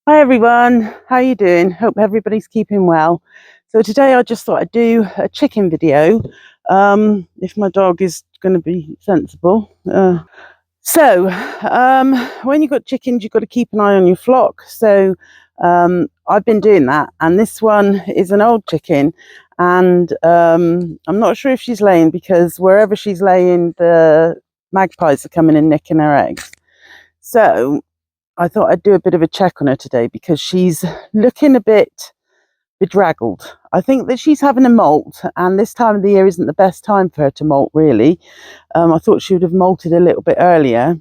Hi everyone, how you doing? Hope everybody's keeping well. So today I just thought I'd do a chicken video, if my dog is going to be sensible. When you've got chickens, you've got to keep an eye on your flock. I've been doing that, and this one is an old chicken, and I'm not sure if she's laying because wherever she's laying, the magpies are coming and nicking her eggs. So I thought I'd do a bit of a check on her today because she's looking a bit bedraggled. I think that she's having a molt, and this time of the year isn't the best time for her to molt, really. I thought she would have molted a little bit earlier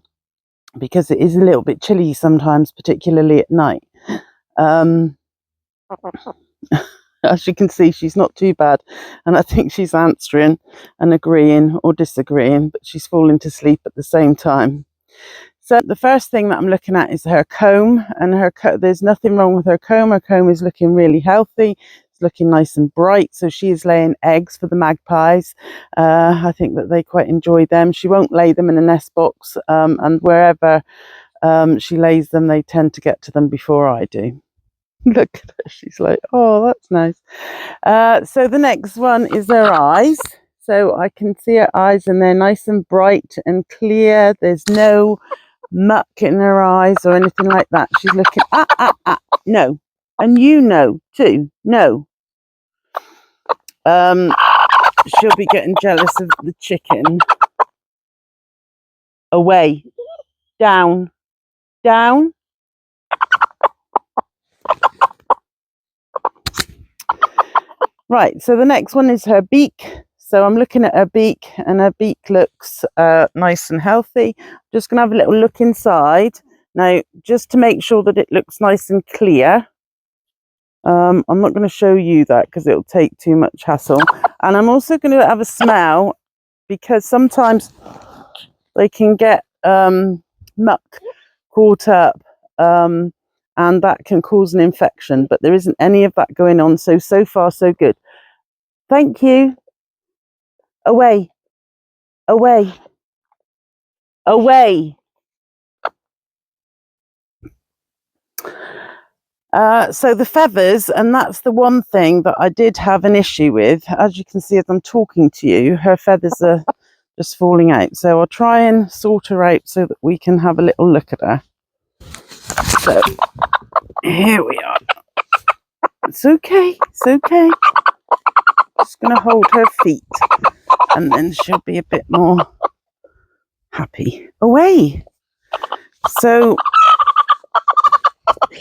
because it is a little bit chilly sometimes, particularly at night. As you can see, she's not too bad, and I think she's answering and agreeing or disagreeing, but she's falling to sleep at the same time. So the first thing that I'm looking at is her comb, and there's nothing wrong with her comb. Her comb is looking really healthy. It's looking nice and bright. So she is laying eggs for the magpies. I think that they quite enjoy them. She won't lay them in a nest box, and wherever she lays them, they tend to get to them before I do. Look at her. She's like, oh, that's nice. So the next one is her eyes. So I can see her eyes, and they're nice and bright and clear. There's no muck in her eyes or anything like that. She's looking no, and you know too, no. She'll be getting jealous of the chicken. Away, down. Right, so the next one is her beak. So I'm looking at her beak, and her beak looks nice and healthy. Just going to have a little look inside. Now, just to make sure that it looks nice and clear, I'm not going to show you that because it'll take too much hassle. And I'm also going to have a smell because sometimes they can get muck caught up, and that can cause an infection. But there isn't any of that going on. So far, so good. Thank you. Away. So the feathers, and that's the one thing that I did have an issue with. As you can see as I'm talking to you, her feathers are just falling out. So I'll try and sort her out so that we can have a little look at her. So here we are. It's okay. Just going to hold her feet, and then she'll be a bit more happy. Away. So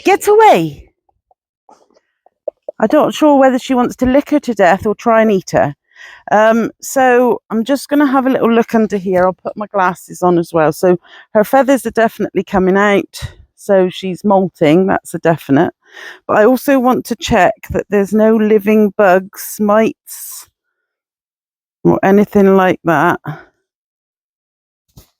get away. I'm not sure whether she wants to lick her to death or try and eat her. So I'm just going to have a little look under here. I'll put my glasses on as well. So her feathers are definitely coming out. So she's molting. That's a definite. But I also want to check that there's no living bugs, mites, or anything like that.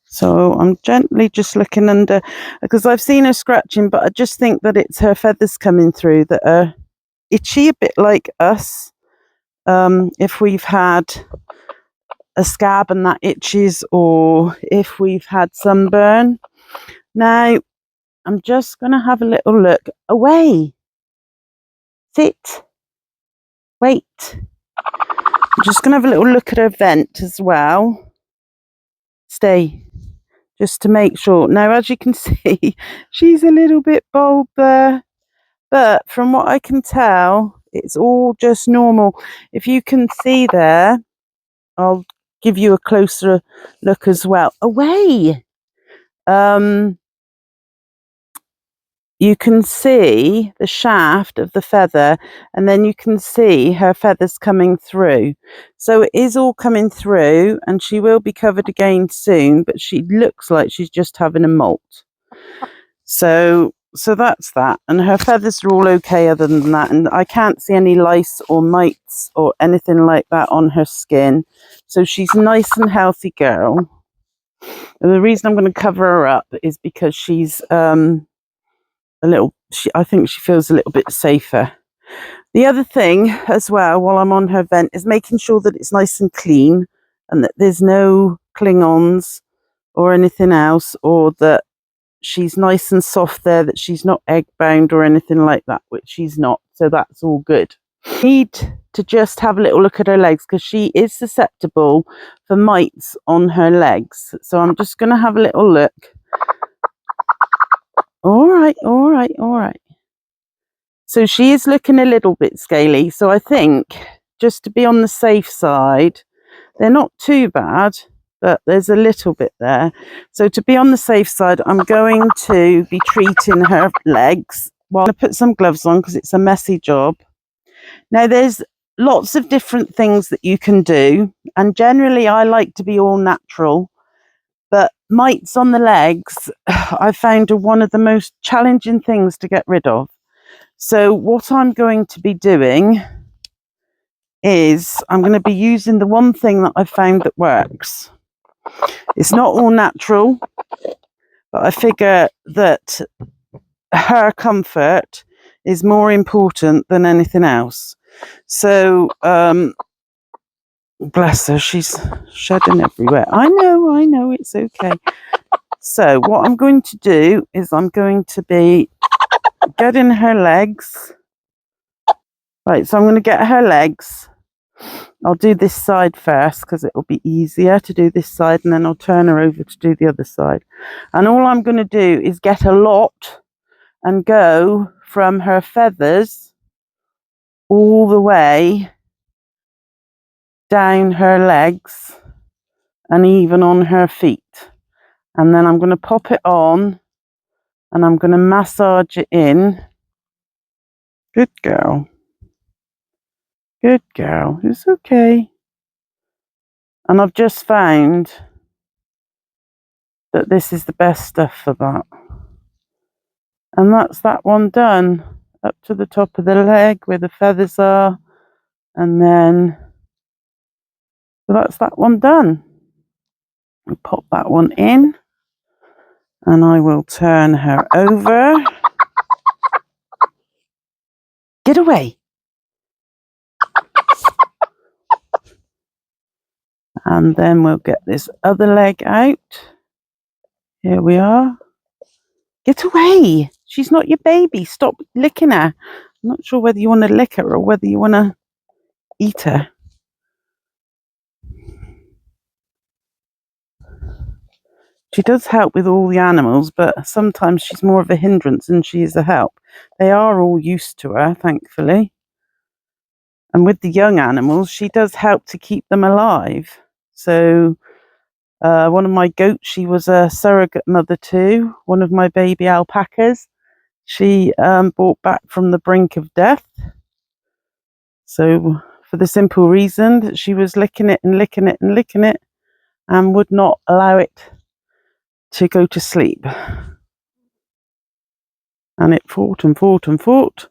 So I'm gently just looking under, because I've seen her scratching, but I just think that it's her feathers coming through that are itchy, a bit like us. If we've had a scab and that itches, or if we've had sunburn. Now, I'm just going to have a little look. Away. Sit. Wait. I'm just going to have a little look at her vent as well. Stay. Just to make sure. Now, as you can see, she's a little bit bold there. But from what I can tell, it's all just normal. If you can see there, I'll give you a closer look as well. Away. You can see the shaft of the feather, and then you can see her feathers coming through. So it is all coming through, and she will be covered again soon, but she looks like she's just having a molt. So that's that, and her feathers are all okay other than that, and I can't see any lice or mites or anything like that on her skin. So she's a nice and healthy girl. And the reason I'm going to cover her up is because she's I think she feels a little bit safer. The other thing as well, while I'm on her vent, is making sure that it's nice and clean and that there's no Klingons or anything else, or that she's nice and soft there, that she's not egg bound or anything like that, which she's not, so that's all good. Need to just have a little look at her legs because she is susceptible for mites on her legs, so I'm just going to have a little look. All right. So she is looking a little bit scaly, so I think just to be on the safe side, they're not too bad, but there's a little bit there. So to be on the safe side, I'm going to be treating her legs. Well, I'm going to put some gloves on because it's a messy job. Now, there's lots of different things that you can do, and generally I like to be all natural, but mites on the legs, I found are one of the most challenging things to get rid of. So what I'm going to be doing is I'm going to be using the one thing that I found that works. It's not all natural, but I figure that her comfort is more important than anything else. So, bless her, she's shedding everywhere. I know, it's okay. So what I'm going to do is I'm going to be getting her legs. Right, so I'm going to get her legs. I'll do this side first because it'll be easier to do this side, and then I'll turn her over to do the other side. And all I'm going to do is get a lot and go from her feathers all the way down her legs and even on her feet. And then I'm going to pop it on and I'm going to massage it in. Good girl. Good girl. It's okay. And I've just found that this is the best stuff for that. And that's that one done. Up to the top of the leg where the feathers are. And then, so that's that one done. I'll pop that one in. And I will turn her over. Get away. And then we'll get this other leg out. Here we are. Get away. She's not your baby. Stop licking her. I'm not sure whether you want to lick her or whether you want to eat her. She does help with all the animals, but sometimes she's more of a hindrance than she is a help. They are all used to her, thankfully. And with the young animals, she does help to keep them alive. So one of my goats, she was a surrogate mother too. One of my baby alpacas, she brought back from the brink of death. So for the simple reason that she was licking it and licking it and licking it and would not allow it to go to sleep. And it fought and fought and fought,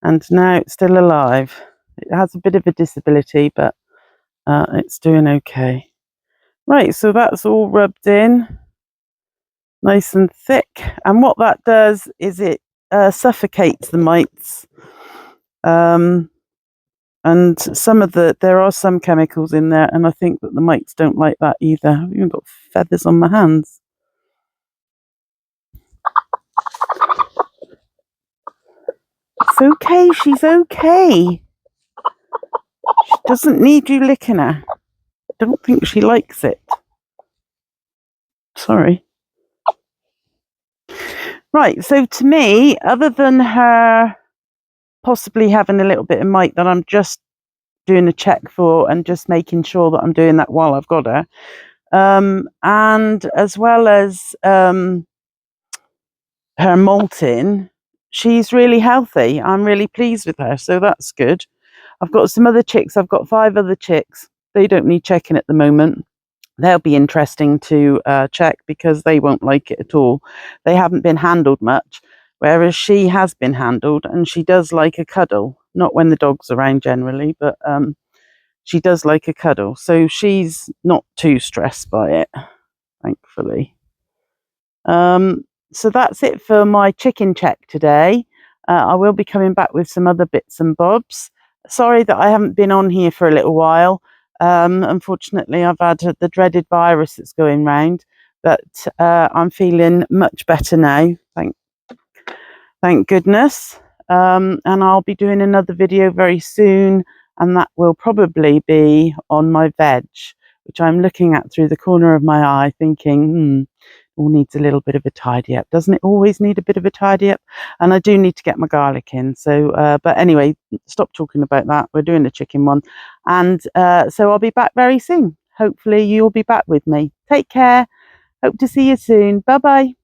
and now it's still alive. It has a bit of a disability, but it's doing okay. Right, so that's all rubbed in nice and thick, and what that does is it suffocates the mites. And there are some chemicals in there, and I think that the mites don't like that either. I've even got feathers on my hands. It's okay, she's okay. She doesn't need you licking her. I don't think she likes it. Sorry. Right, so to me, other than her possibly having a little bit of mite that I'm just doing a check for and just making sure that I'm doing that while I've got her, and as well as her molting, she's really healthy. I'm really pleased with her, so that's good. I've got some other chicks. I've got 5 other chicks. They don't need checking at the moment. They'll be interesting to check because they won't like it at all. They haven't been handled much, whereas she has been handled, and she does like a cuddle. Not when the dog's around generally, but she does like a cuddle. So she's not too stressed by it, thankfully. So that's it for my chicken check today. I will be coming back with some other bits and bobs. Sorry that I haven't been on here for a little while. Unfortunately, I've had the dreaded virus that's going round, but I'm feeling much better now. Thank goodness. And I'll be doing another video very soon, and that will probably be on my veg, which I'm looking at through the corner of my eye thinking, all needs a little bit of a tidy up. Doesn't it always need a bit of a tidy up? And I do need to get my garlic in. So, but anyway, stop talking about that. We're doing the chicken one. And so I'll be back very soon. Hopefully you'll be back with me. Take care. Hope to see you soon. Bye-bye.